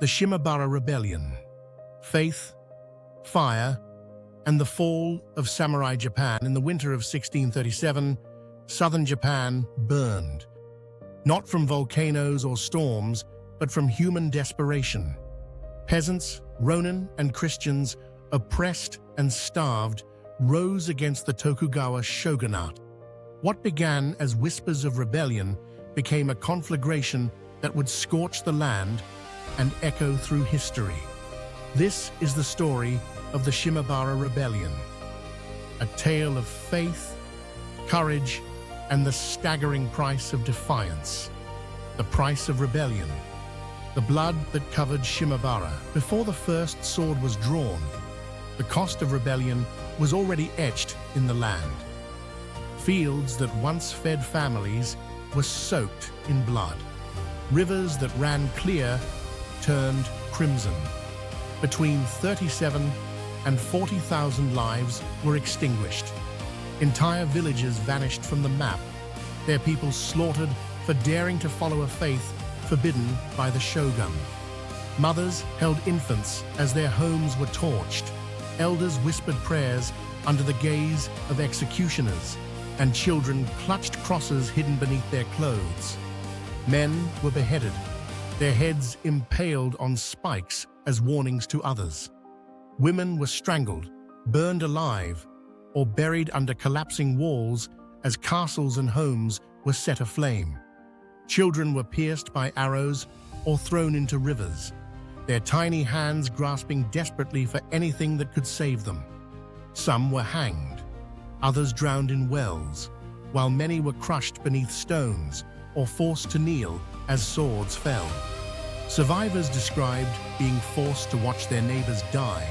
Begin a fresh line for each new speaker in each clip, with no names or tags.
The Shimabara Rebellion. Faith, fire, and the fall of samurai Japan. In the winter of 1637, southern Japan burned, not from volcanoes or storms, but from human desperation. Peasants, ronin, and Christians, oppressed and starved, rose against the Tokugawa shogunate. What began as whispers of rebellion became a conflagration that would scorch the land and echo through history. This is the story of the Shimabara Rebellion, a tale of faith, courage, and the staggering price of defiance. The price of rebellion, the blood that covered Shimabara. Before the first sword was drawn, the cost of rebellion was already etched in the land. Fields that once fed families were soaked in blood. Rivers that ran clear turned crimson. Between 37 and 40,000 lives were extinguished. Entire villages vanished from the map, their people slaughtered for daring to follow a faith forbidden by the shogun. Mothers held infants as their homes were torched. Elders whispered prayers under the gaze of executioners, and children clutched crosses hidden beneath their clothes. Men were beheaded, their heads impaled on spikes as warnings to others. Women were strangled, burned alive, or buried under collapsing walls as castles and homes were set aflame. Children were pierced by arrows or thrown into rivers, their tiny hands grasping desperately for anything that could save them. Some were hanged, others drowned in wells, while many were crushed beneath stones or forced to kneel as swords fell. Survivors described being forced to watch their neighbors die,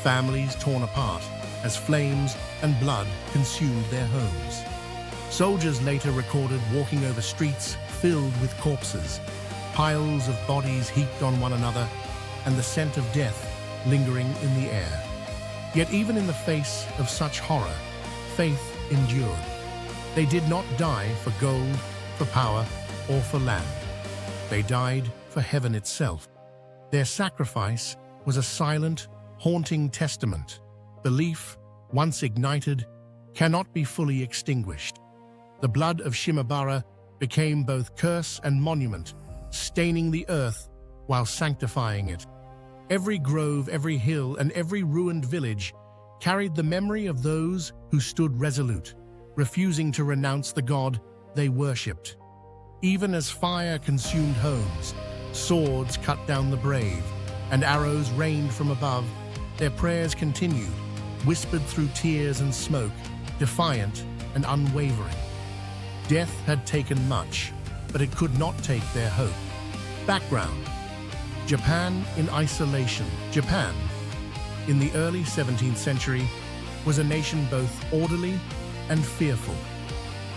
families torn apart as flames and blood consumed their homes. Soldiers later recorded walking over streets filled with corpses, piles of bodies heaped on one another, and the scent of death lingering in the air. Yet even in the face of such horror, faith endured. They did not die for gold, for power, or for land. They died for heaven itself. Their sacrifice was a silent, haunting testament. Belief, once ignited, cannot be fully extinguished. The blood of Shimabara became both curse and monument, staining the earth while sanctifying it. Every grove, every hill, and every ruined village carried the memory of those who stood resolute, refusing to renounce the God they worshipped. Even as fire consumed homes, swords cut down the brave, and arrows rained from above, their prayers continued, whispered through tears and smoke, defiant and unwavering. Death had taken much, but it could not take their hope. Background: Japan in isolation. Japan, in the early 17th century, was a nation both orderly and fearful.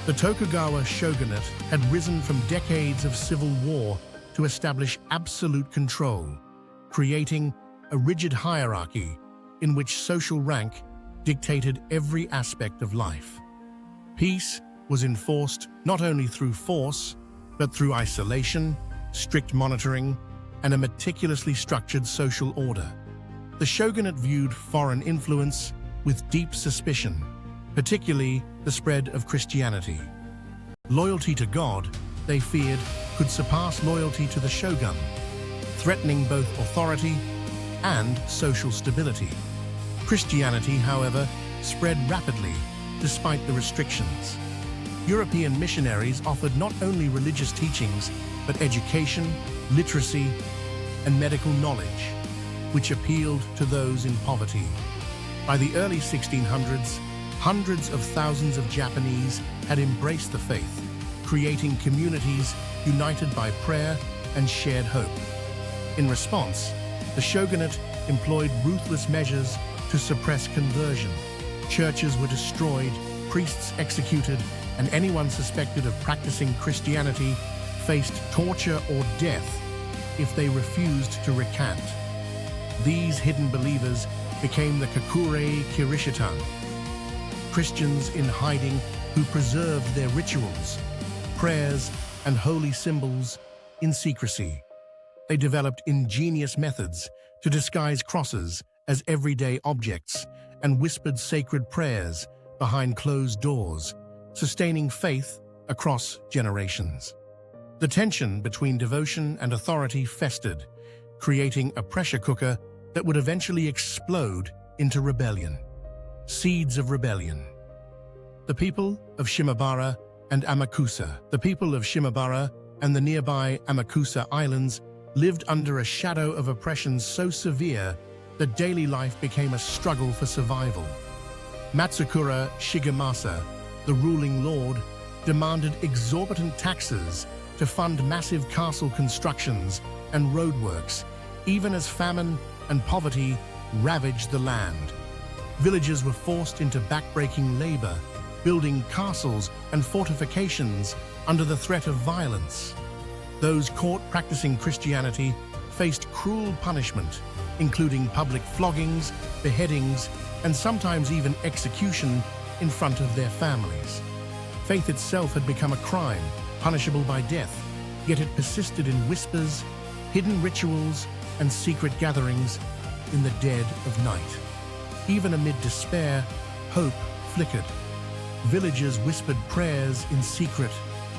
The Tokugawa shogunate had risen from decades of civil war to establish absolute control, creating a rigid hierarchy in which social rank dictated every aspect of life. Peace was enforced not only through force, but through isolation, strict monitoring, and a meticulously structured social order. The shogunate viewed foreign influence with deep suspicion, particularly the spread of Christianity. Loyalty to God, they feared, could surpass loyalty to the shogun, threatening both authority and social stability. Christianity, however, spread rapidly despite the restrictions. European missionaries offered not only religious teachings, but education, literacy, and medical knowledge, which appealed to those in poverty. By the early 1600s, hundreds of thousands of Japanese had embraced the faith, creating communities united by prayer and shared hope. In response, the shogunate employed ruthless measures to suppress conversion. Churches were destroyed, priests executed, and anyone suspected of practicing Christianity faced torture or death if they refused to recant. These hidden believers became the Kakure Kirishitan, Christians in hiding who preserved their rituals, prayers, and holy symbols in secrecy. They developed ingenious methods to disguise crosses as everyday objects and whispered sacred prayers behind closed doors, sustaining faith across generations. The tension between devotion and authority festered, creating a pressure cooker that would eventually explode into rebellion. Seeds of rebellion. The people of Shimabara and Amakusa. The people of Shimabara and the nearby Amakusa Islands lived under a shadow of oppression so severe that daily life became a struggle for survival. Matsukura Shigemasa, the ruling lord, demanded exorbitant taxes to fund massive castle constructions and roadworks, even as famine and poverty ravaged the land. Villagers were forced into backbreaking labor, building castles and fortifications under the threat of violence. Those caught practicing Christianity faced cruel punishment, including public floggings, beheadings, and sometimes even execution in front of their families. Faith itself had become a crime, punishable by death, yet it persisted in whispers, hidden rituals, and secret gatherings in the dead of night. Even amid despair, hope flickered. Villagers whispered prayers in secret.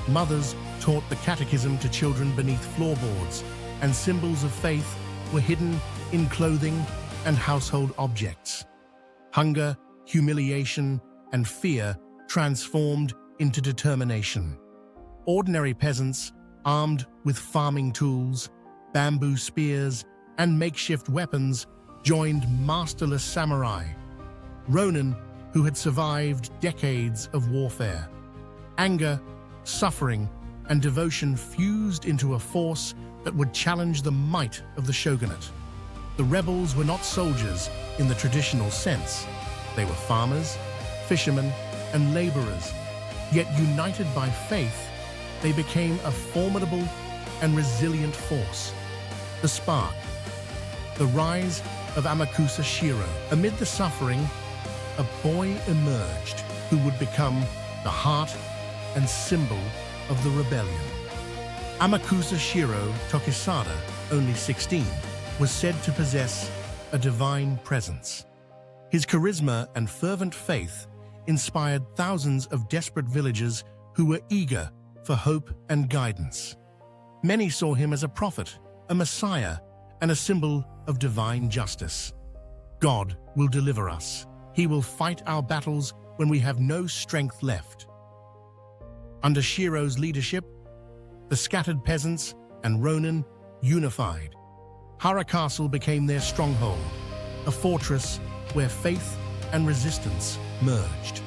Mothers taught the catechism to children beneath floorboards, and symbols of faith were hidden in clothing and household objects. Hunger, humiliation, and fear transformed into determination. Ordinary peasants, armed with farming tools, bamboo spears, and makeshift weapons, joined masterless samurai, Ronin, who had survived decades of warfare. Anger, suffering, and devotion fused into a force that would challenge the might of the shogunate. The rebels were not soldiers in the traditional sense. They were farmers, fishermen, and laborers. Yet united by faith, they became a formidable and resilient force. The spark. The rise of Amakusa Shiro. Amid the suffering, a boy emerged who would become the heart and symbol of the rebellion. Amakusa Shiro Tokisada, only 16, was said to possess a divine presence. His charisma and fervent faith inspired thousands of desperate villagers who were eager for hope and guidance. Many saw him as a prophet, a messiah, and a symbol of divine justice. God will deliver us. He will fight our battles when we have no strength left. Under Shiro's leadership, the scattered peasants and Ronin unified. Hara Castle became their stronghold, a fortress where faith and resistance merged.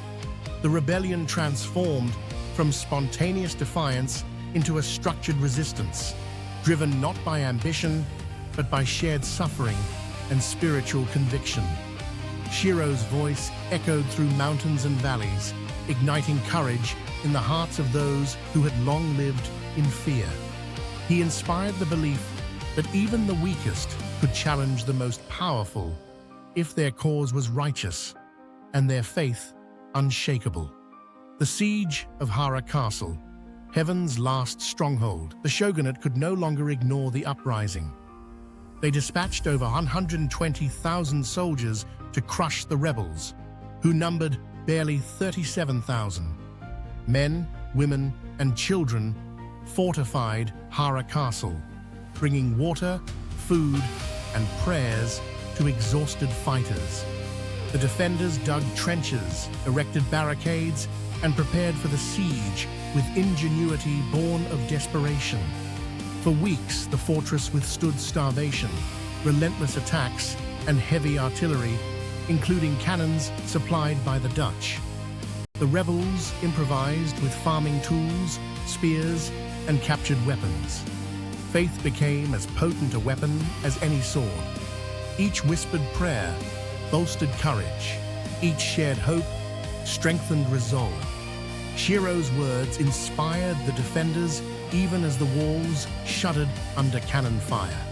The rebellion transformed from spontaneous defiance into a structured resistance, driven not by ambition, but by shared suffering and spiritual conviction. Shiro's voice echoed through mountains and valleys, igniting courage in the hearts of those who had long lived in fear. He inspired the belief that even the weakest could challenge the most powerful if their cause was righteous and their faith unshakable. The siege of Hara Castle, heaven's last stronghold, the shogunate could no longer ignore the uprising. They dispatched over 120,000 soldiers to crush the rebels, who numbered barely 37,000. Men, women, and children fortified Hara Castle, bringing water, food, and prayers to exhausted fighters. The defenders dug trenches, erected barricades, and prepared for the siege with ingenuity born of desperation. For weeks, the fortress withstood starvation, relentless attacks, and heavy artillery, including cannons supplied by the Dutch. The rebels improvised with farming tools, spears, and captured weapons. Faith became as potent a weapon as any sword. Each whispered prayer bolstered courage. Each shared hope strengthened resolve. Shiro's words inspired the defenders even as the walls shuddered under cannon fire.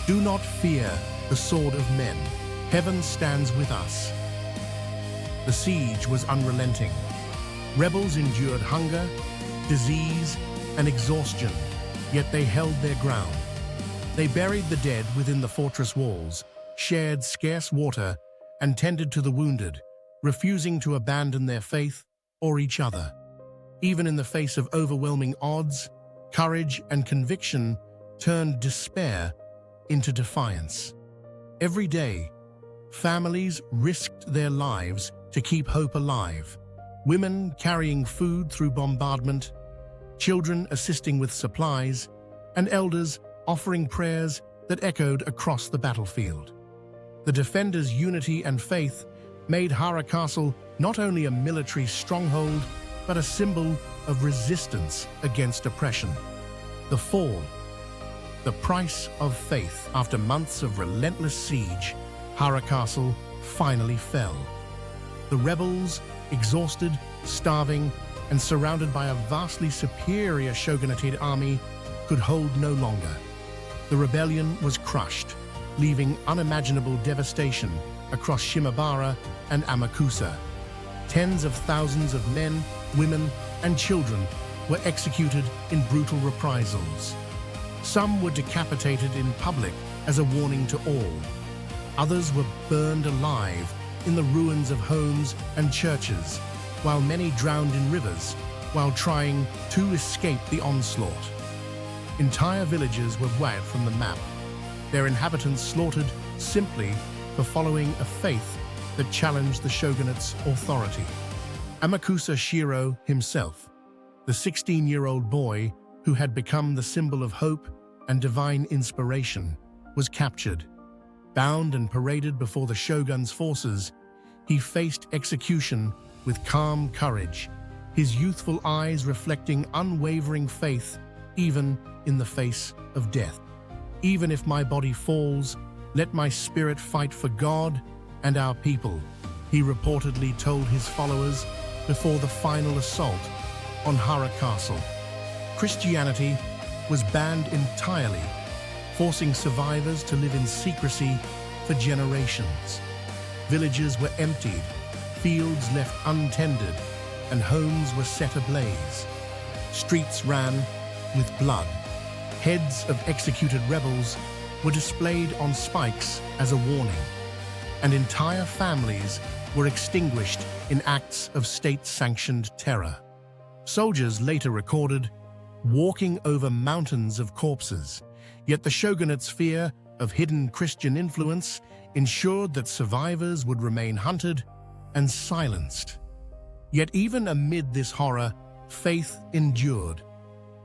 Do not fear the sword of men. Heaven stands with us. The siege was unrelenting. Rebels endured hunger, disease, and exhaustion, yet they held their ground. They buried the dead within the fortress walls, shared scarce water, and tended to the wounded, refusing to abandon their faith or each other. Even in the face of overwhelming odds, courage and conviction turned despair into defiance. Every day, families risked their lives to keep hope alive, women carrying food through bombardment, children assisting with supplies, and elders offering prayers that echoed across the battlefield. The defenders' unity and faith made Hara Castle not only a military stronghold, but a symbol of resistance against oppression. The fall, the price of faith. After months of relentless siege, Hara Castle finally fell. The rebels, exhausted, starving, and surrounded by a vastly superior shogunate army, could hold no longer. The rebellion was crushed, leaving unimaginable devastation across Shimabara and Amakusa. Tens of thousands of men, women, and children were executed in brutal reprisals. Some were decapitated in public as a warning to all. Others were burned alive in the ruins of homes and churches, while many drowned in rivers while trying to escape the onslaught. Entire villages were wiped from the map, their inhabitants slaughtered simply for following a faith that challenged the shogunate's authority. Amakusa Shiro himself, the 16-year-old boy who had become the symbol of hope and divine inspiration, was captured. Bound and paraded before the shogun's forces, he faced execution with calm courage, his youthful eyes reflecting unwavering faith even in the face of death. "Even if my body falls, let my spirit fight for God and our people," he reportedly told his followers before the final assault on Hara Castle. Christianity was banned entirely, forcing survivors to live in secrecy for generations. Villages were emptied, fields left untended, and homes were set ablaze. Streets ran with blood. Heads of executed rebels were displayed on spikes as a warning, and entire families were extinguished in acts of state-sanctioned terror. Soldiers later recorded walking over mountains of corpses, yet the shogunate's fear of hidden Christian influence ensured that survivors would remain hunted and silenced. Yet even amid this horror, faith endured.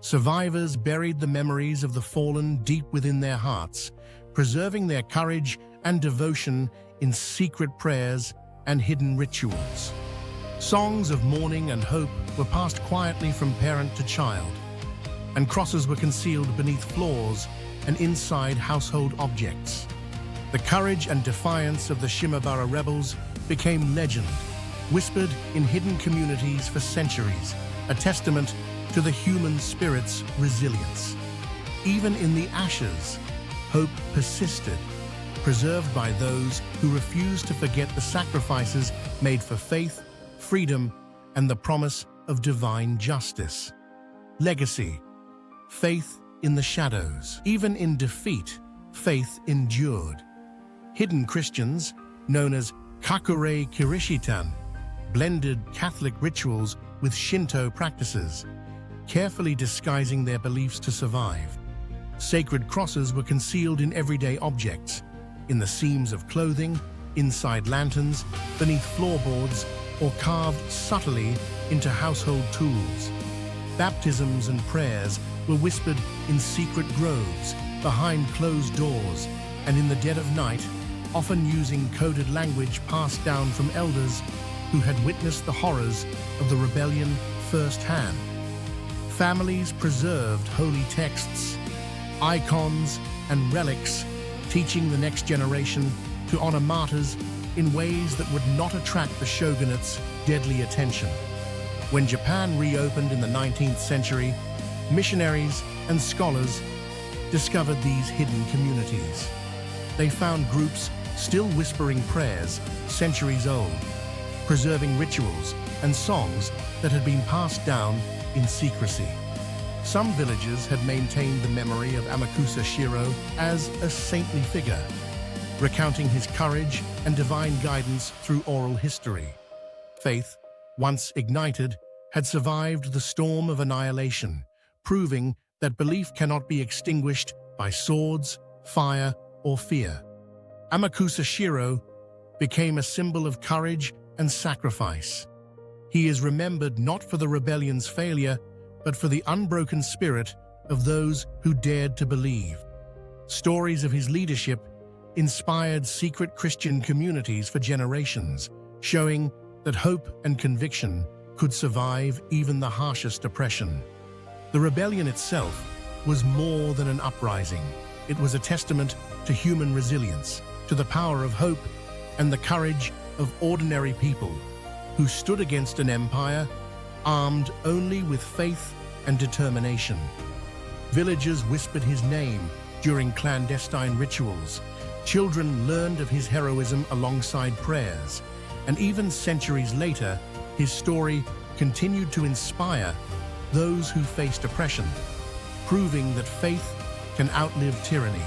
Survivors buried the memories of the fallen deep within their hearts, preserving their courage and devotion in secret prayers and hidden rituals. Songs of mourning and hope were passed quietly from parent to child, and crosses were concealed beneath floors and inside household objects. The courage and defiance of the Shimabara rebels became legend, whispered in hidden communities for centuries, a testament to the human spirit's resilience. Even in the ashes, hope persisted, preserved by those who refused to forget the sacrifices made for faith, freedom, and the promise of divine justice. Legacy: faith in the shadows. Even in defeat, faith endured. Hidden Christians, known as Kakure Kirishitan, blended Catholic rituals with Shinto practices, carefully disguising their beliefs to survive. Sacred crosses were concealed in everyday objects, in the seams of clothing, inside lanterns, beneath floorboards, or carved subtly into household tools. Baptisms and prayers were whispered in secret groves, behind closed doors, and in the dead of night, often using coded language passed down from elders who had witnessed the horrors of the rebellion firsthand. Families preserved holy texts, icons, and relics, teaching the next generation to honor martyrs in ways that would not attract the shogunate's deadly attention. When Japan reopened in the 19th century, missionaries and scholars discovered these hidden communities. They found groups still whispering prayers centuries old, preserving rituals and songs that had been passed down in secrecy. Some villagers had maintained the memory of Amakusa Shiro as a saintly figure, recounting his courage and divine guidance through oral history. Faith, once ignited, had survived the storm of annihilation, proving that belief cannot be extinguished by swords, fire, or fear. Amakusa Shiro became a symbol of courage and sacrifice. He is remembered not for the rebellion's failure, but for the unbroken spirit of those who dared to believe. Stories of his leadership inspired secret Christian communities for generations, showing that hope and conviction could survive even the harshest oppression. The rebellion itself was more than an uprising. It was a testament to human resilience, to the power of hope, and the courage of ordinary people who stood against an empire armed only with faith and determination. Villagers whispered his name during clandestine rituals. Children learned of his heroism alongside prayers, and even centuries later, his story continued to inspire those who faced oppression, proving that faith can outlive tyranny.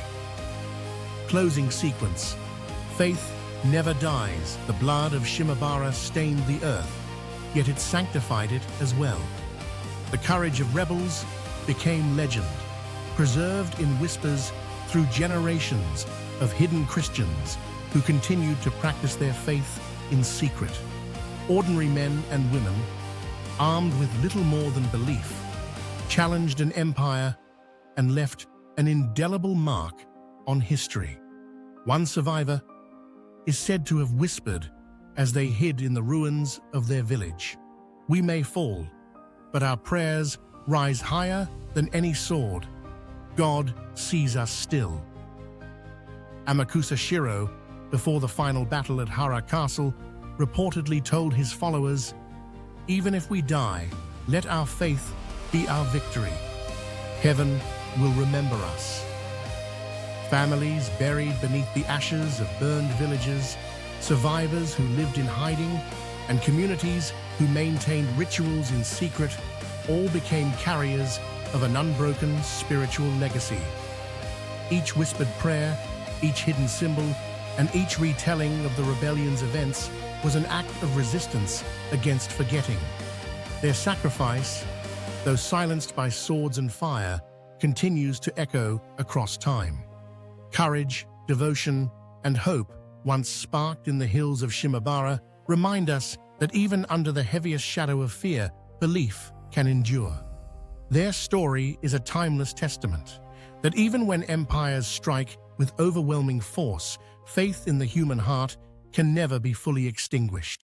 Closing sequence. Faith never dies. The blood of Shimabara stained the earth, yet it sanctified it as well. The courage of rebels became legend, preserved in whispers through generations of hidden Christians who continued to practice their faith in secret. Ordinary men and women, armed with little more than belief, challenged an empire and left an indelible mark on history. One survivor is said to have whispered as they hid in the ruins of their village, "We may fall, but our prayers rise higher than any sword. God sees us still." Amakusa Shiro, before the final battle at Hara Castle, reportedly told his followers, "Even if we die, let our faith be our victory. Heaven will remember us." Families buried beneath the ashes of burned villages, survivors who lived in hiding, and communities who maintained rituals in secret all became carriers of an unbroken spiritual legacy. Each whispered prayer, each hidden symbol, and each retelling of the rebellion's events was an act of resistance against forgetting. Their sacrifice, though silenced by swords and fire, continues to echo across time. Courage, devotion, and hope, once sparked in the hills of Shimabara, remind us that even under the heaviest shadow of fear, belief can endure. Their story is a timeless testament that even when empires strike with overwhelming force, faith in the human heart can never be fully extinguished.